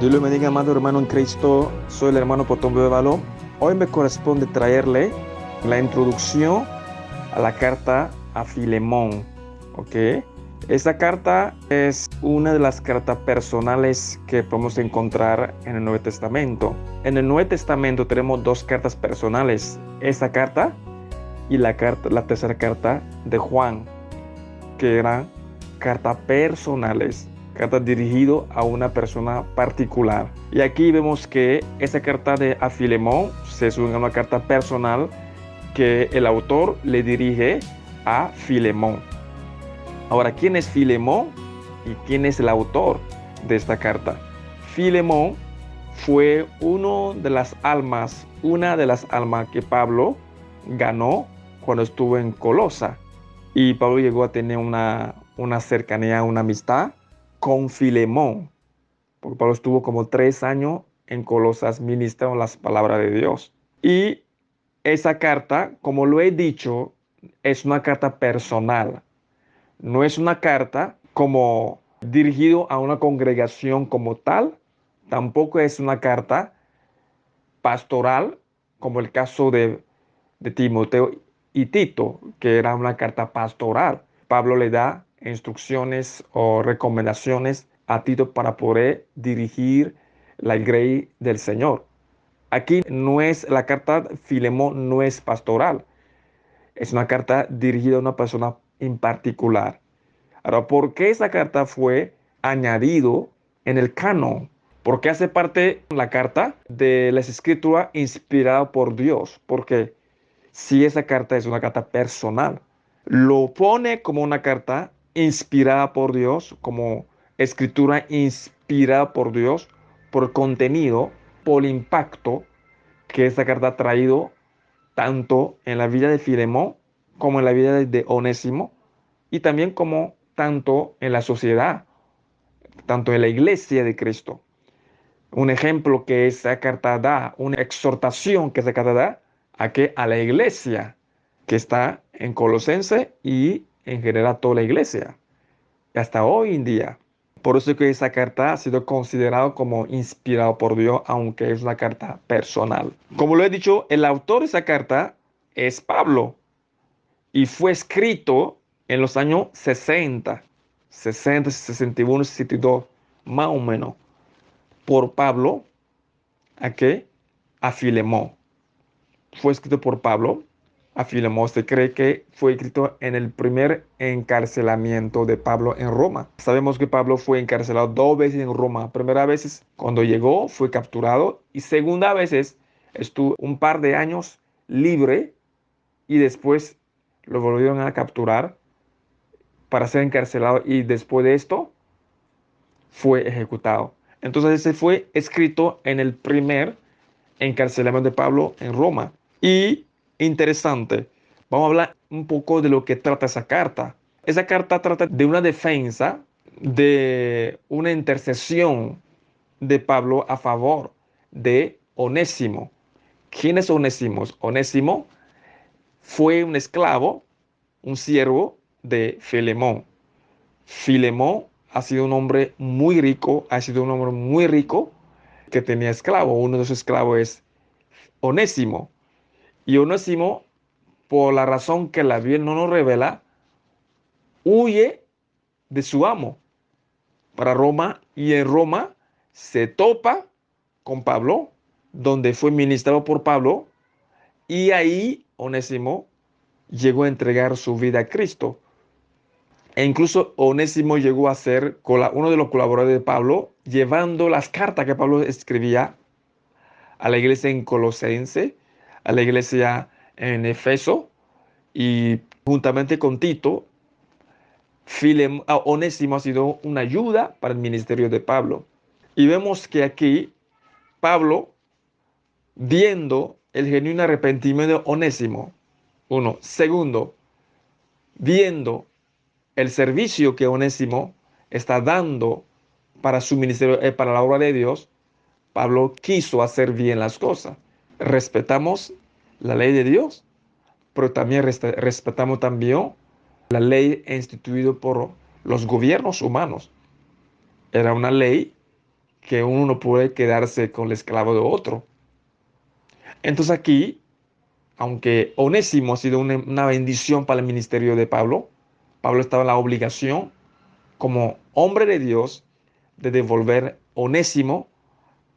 Dios le bendiga, amado hermano en Cristo. Soy el hermano Potombo de Valo. Hoy me corresponde traerle la introducción a la carta a Filemón. ¿Ok? Esta carta es una de las cartas personales que podemos encontrar en el Nuevo Testamento. En el Nuevo Testamento tenemos dos cartas personales. Esta carta y la tercera carta de Juan, que eran cartas personales, cartas dirigidas a una persona particular. Y aquí vemos que esa carta de a Filemón es una carta personal que el autor le dirige a Filemón. Ahora, ¿quién es Filemón y quién es el autor de esta carta? Filemón fue una de las almas que Pablo ganó cuando estuvo en Colosa. Y Pablo llegó a tener una cercanía, una amistad con Filemón, porque Pablo estuvo como 3 años en Colosas ministrando las palabras de Dios. Y esa carta, como lo he dicho, es una carta personal. No es una carta como dirigido a una congregación como tal. Tampoco es una carta pastoral, como el caso de Timoteo y Tito, que era una carta pastoral. Pablo le da instrucciones o recomendaciones a Tito para poder dirigir la iglesia del Señor. Aquí no es la carta Filemón, no es pastoral. Es una carta dirigida a una persona en particular. Ahora, ¿por qué esa carta fue añadido en el canon? Porque hace parte la carta de las escrituras inspirada por Dios. Porque si esa carta es una carta personal, lo pone como una carta inspirada por Dios, como escritura inspirada por Dios, por contenido, por el impacto que esta carta ha traído tanto en la vida de Filemón como en la vida de Onésimo y también como tanto en la sociedad, tanto en la iglesia de Cristo. Un ejemplo que esa carta da, una exhortación que esa carta da a la iglesia que está en Colosense y en general toda la iglesia, hasta hoy en día. Por eso es que esa carta ha sido considerada como inspirada por Dios, aunque es una carta personal. Como lo he dicho, el autor de esa carta es Pablo y fue escrito en los años 60, 61, 62, más o menos, por Pablo. ¿A qué? A Filemón. Fue escrito por Pablo a Filemón. Se cree que fue escrito en el primer encarcelamiento de Pablo en Roma. Sabemos que Pablo fue encarcelado 2 veces en Roma. Primera vez cuando llegó fue capturado y segunda vez estuvo un par de años libre y después lo volvieron a capturar para ser encarcelado y después de esto fue ejecutado. Entonces ese fue escrito en el primer encarcelamiento de Pablo en Roma. Y interesante, vamos a hablar un poco de lo que trata esa carta. Esa carta trata de una defensa, de una intercesión de Pablo a favor de Onésimo. ¿Quién es Onésimo? Onésimo fue un esclavo, un siervo de Filemón. Filemón ha sido un hombre muy rico, que tenía esclavos. Uno de sus esclavos es Onésimo. Y Onésimo, por la razón que la Biblia no nos revela, huye de su amo para Roma y en Roma se topa con Pablo, donde fue ministrado por Pablo, y ahí Onésimo llegó a entregar su vida a Cristo. E incluso Onésimo llegó a ser uno de los colaboradores de Pablo, llevando las cartas que Pablo escribía a la iglesia en Colosense, a la iglesia en Efeso, y juntamente con Tito, Onésimo ha sido una ayuda para el ministerio de Pablo. Y vemos que aquí Pablo, viendo el genuino arrepentimiento de Onésimo, uno. Segundo, viendo el servicio que Onésimo está dando para su ministerio, para la obra de Dios, Pablo quiso hacer bien las cosas. Respetamos la ley de Dios, pero también respetamos también la ley instituida por los gobiernos humanos. Era una ley que uno no puede quedarse con el esclavo de otro. Entonces aquí, aunque Onésimo ha sido una bendición para el ministerio de Pablo, Pablo estaba en la obligación, como hombre de Dios, de devolver Onésimo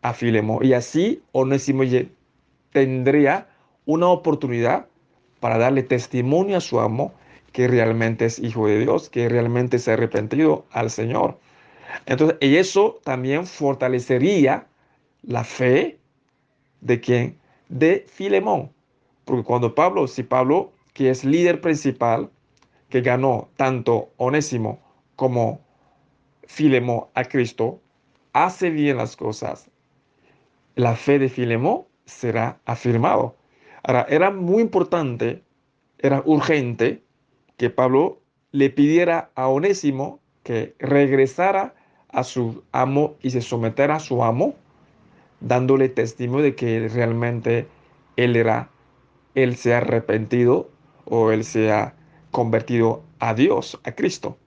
a Filemón. Y así Onésimo tendría una oportunidad para darle testimonio a su amo que realmente es hijo de Dios, que realmente se ha arrepentido al Señor. Entonces, y eso también fortalecería la fe de quién? De Filemón. Porque cuando Pablo, si Pablo, que es líder principal, que ganó tanto Onésimo como Filemón a Cristo, hace bien las cosas, la fe de Filemón será afirmado. Ahora, era muy importante, era urgente que Pablo le pidiera a Onésimo que regresara a su amo y se sometiera a su amo, dándole testimonio de que realmente él era, él se ha arrepentido o él se ha convertido a Dios, a Cristo.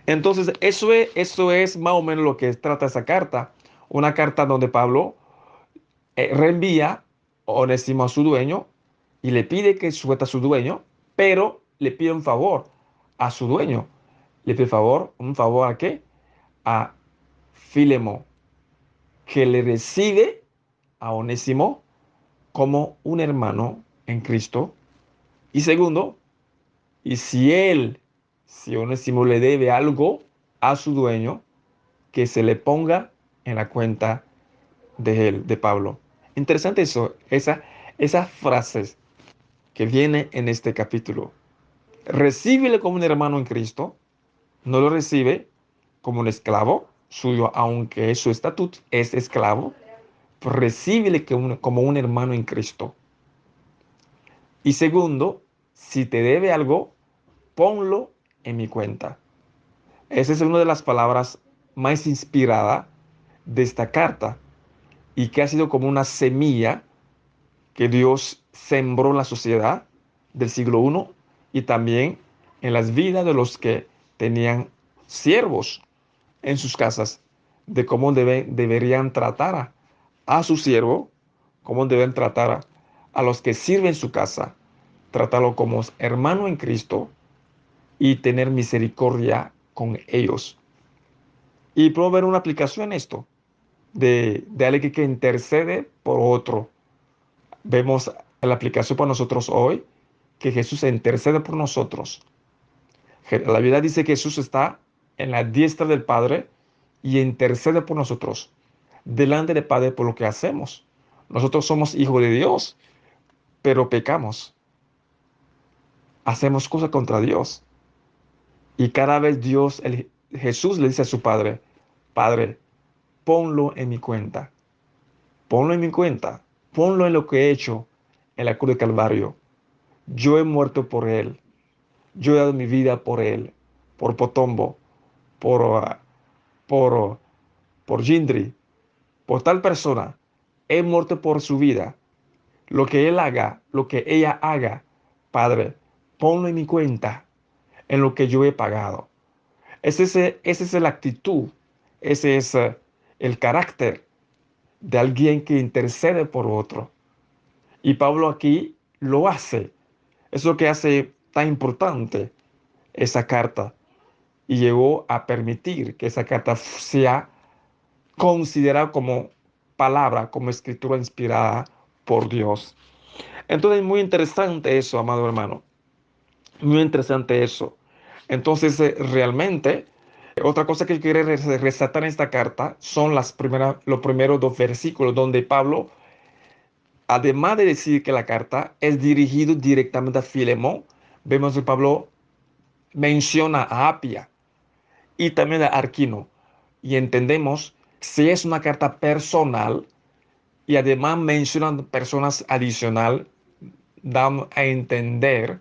Entonces, eso es más o menos lo que trata esa carta. Una carta donde Pablo reenvía a Onésimo a su dueño y le pide que suelta a su dueño, pero le pide un favor a su dueño. Le pide un favor ¿a qué? A Filemón, que le recibe a Onésimo como un hermano en Cristo. Y segundo, y si Onésimo le debe algo a su dueño, que se le ponga en la cuenta de él, de Pablo. Interesante eso, esas frases que viene en este capítulo. Recíbele como un hermano en Cristo, no lo recibe como un esclavo suyo, aunque su estatus es esclavo, pues recíbele como un hermano en Cristo. Y segundo, si te debe algo, ponlo en mi cuenta. Esa es una de las palabras más inspiradas de esta carta y que ha sido como una semilla que Dios sembró en la sociedad del siglo I y también en las vidas de los que tenían siervos en sus casas, de cómo deberían tratar a su siervo, cómo deben tratar a los que sirven su casa, tratarlo como hermano en Cristo y tener misericordia con ellos. Y puedo ver una aplicación en esto, de alguien que intercede por otro. Vemos en la aplicación para nosotros hoy que Jesús intercede por nosotros. La Biblia dice que Jesús está en la diestra del Padre y intercede por nosotros delante del Padre por lo que hacemos. Nosotros somos hijos de Dios, pero pecamos. Hacemos cosas contra Dios. Y cada vez Jesús le dice a su Padre, Padre, ponlo en mi cuenta. Ponlo en mi cuenta. Ponlo en lo que he hecho en la cruz de Calvario. Yo he muerto por él. Yo he dado mi vida por él, por Potombo, por, por, por Gindri, por tal persona. He muerto por su vida. Lo que él haga, lo que ella haga, Padre, ponlo en mi cuenta, en lo que yo he pagado. Esa es la actitud, ese es el carácter de alguien que intercede por otro. Y Pablo aquí lo hace. Es lo que hace tan importante esa carta y llegó a permitir que esa carta sea considerada como palabra, como escritura inspirada por Dios. Entonces, muy interesante eso, amado hermano. Muy interesante eso. Entonces, realmente, otra cosa que quiero resaltar en esta carta son los primeros dos versículos donde Pablo, además de decir que la carta es dirigida directamente a Filemón, vemos que Pablo menciona a Apia y también a Arquino. Y entendemos si es una carta personal y además mencionan personas adicional, dan a entender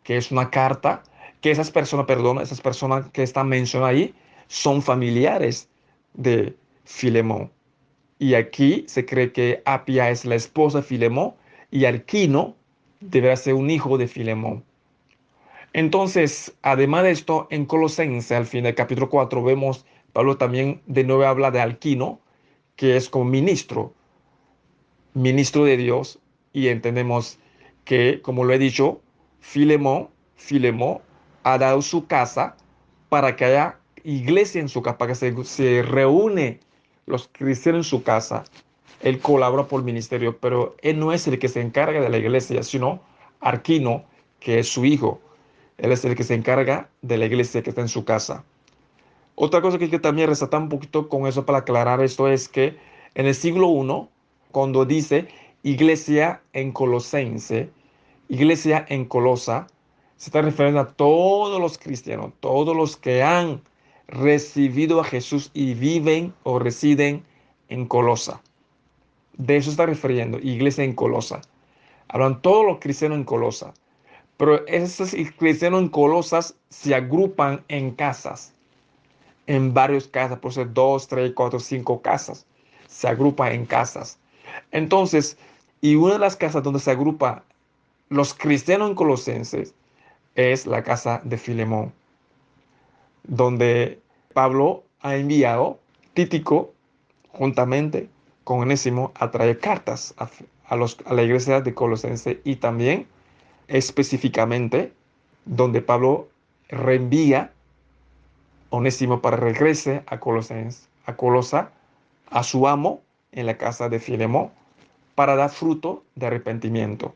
que es una carta, que esas personas que están mencionadas ahí son familiares de Filemón. Y aquí se cree que Apia es la esposa de Filemón y Arquino deberá ser un hijo de Filemón. Entonces, además de esto, en Colosenses, al fin del capítulo 4, vemos Pablo también de nuevo habla de Alquino, que es como ministro de Dios, y entendemos que, como lo he dicho, Filemón ha dado su casa para que haya iglesia en su casa, para que se reúne los cristianos en su casa. Él colabora por el ministerio, pero él no es el que se encarga de la iglesia, sino Arquino, que es su hijo. Él es el que se encarga de la iglesia que está en su casa. Otra cosa que hay que también resaltar un poquito con eso para aclarar esto es que en el siglo I, cuando dice iglesia en Colosense, iglesia en Colosa, se está refiriendo a todos los cristianos, todos los que han recibido a Jesús y viven o residen en Colosa. De eso está refiriendo, iglesia en Colosa. Hablan todos los cristianos en Colosa. Pero esos cristianos en Colosas se agrupan en casas, en varias casas, por ser 2, 3, 4, 5 casas. Se agrupa en casas. Entonces, y una de las casas donde se agrupa los cristianos en Colosenses es la casa de Filemón, donde Pablo ha enviado Tíquico juntamente con Onésimo a traer cartas a la iglesia de Colosense, y también específicamente donde Pablo reenvía Onésimo para regrese a Colosa, a su amo en la casa de Filemón, para dar fruto de arrepentimiento.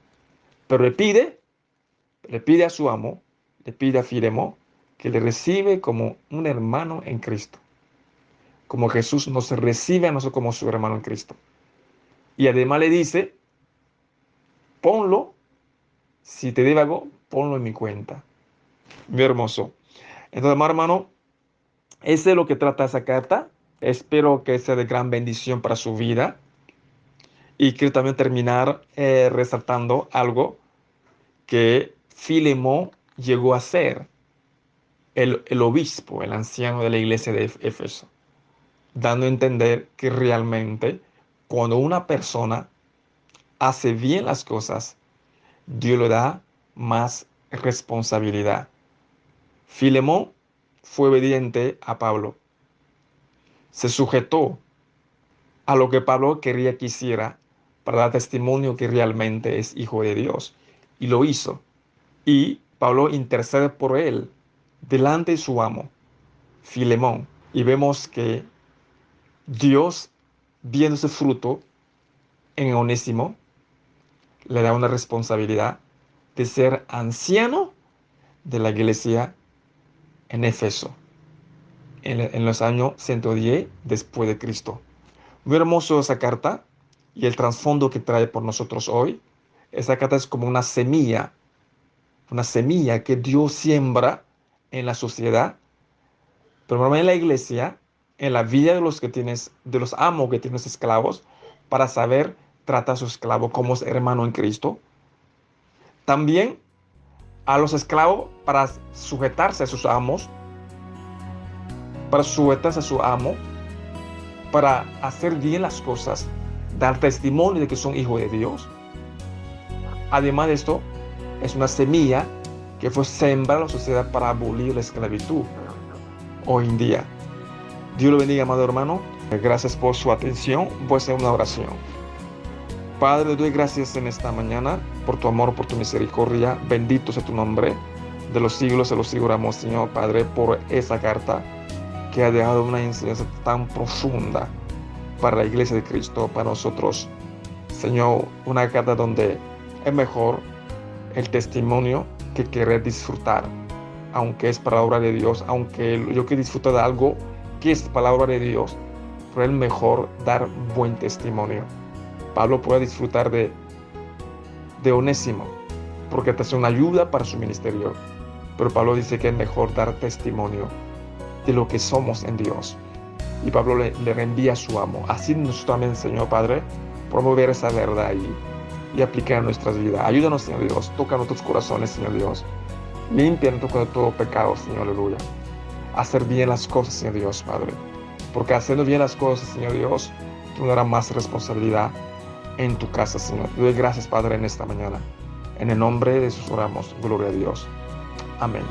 Pero le pide a su amo, le pide a Filemón que le recibe como un hermano en Cristo, como Jesús nos recibe a nosotros como su hermano en Cristo. Y además le dice, ponlo, si te debe algo, ponlo en mi cuenta. Muy hermoso. Entonces, hermano, ese es lo que trata esa carta. Espero que sea de gran bendición para su vida. Y quiero también terminar resaltando algo que Filemón llegó a ser el obispo, el anciano de la iglesia de Éfeso, dando a entender que realmente cuando una persona hace bien las cosas, Dios le da más responsabilidad. Filemón fue obediente a Pablo. Se sujetó a lo que Pablo quería que hiciera para dar testimonio que realmente es hijo de Dios. Y lo hizo. Y Pablo intercede por él delante de su amo, Filemón. Y vemos que Dios, viendo ese fruto en Onésimo, le da una responsabilidad de ser anciano de la iglesia en Éfeso, en los años 110 después de Cristo. Muy hermoso esa carta y el trasfondo que trae por nosotros hoy. Esa carta es como una semilla que Dios siembra en la sociedad, pero en la iglesia, en la vida de los amos que tienes esclavos, para saber tratar a su esclavo como hermano en Cristo. También a los esclavos para sujetarse a sus amos, para sujetarse a su amo, para hacer bien las cosas, dar testimonio de que son hijos de Dios. Además de esto, es una semilla que fue sembrada en la sociedad para abolir la esclavitud hoy en día. Dios lo bendiga, amado hermano. Gracias por su atención. Voy a hacer una oración. Padre, doy gracias en esta mañana por tu amor, por tu misericordia. Bendito sea tu nombre. De los siglos se los siguramos, Señor Padre, por esa carta que ha dejado una enseñanza tan profunda para la iglesia de Cristo, para nosotros. Señor, una carta donde es mejor el testimonio que querer disfrutar, aunque es palabra de Dios, aunque yo quiero disfrutar de algo que es palabra de Dios, pero es mejor dar buen testimonio. Pablo puede disfrutar de Onésimo, porque te hace una ayuda para su ministerio, pero Pablo dice que es mejor dar testimonio de lo que somos en Dios. Y Pablo le reenvía a su amo. Así nosotros también, Señor Padre, promover esa verdad ahí y aplicar en nuestras vidas. Ayúdanos, Señor Dios. Toca nuestros corazones, Señor Dios. Límpianos de todo pecado, Señor, aleluya. Hacer bien las cosas, Señor Dios, Padre. Porque haciendo bien las cosas, Señor Dios, tú nos darás más responsabilidad en tu casa, Señor. Te doy gracias, Padre, en esta mañana. En el nombre de Jesús oramos. Gloria a Dios. Amén.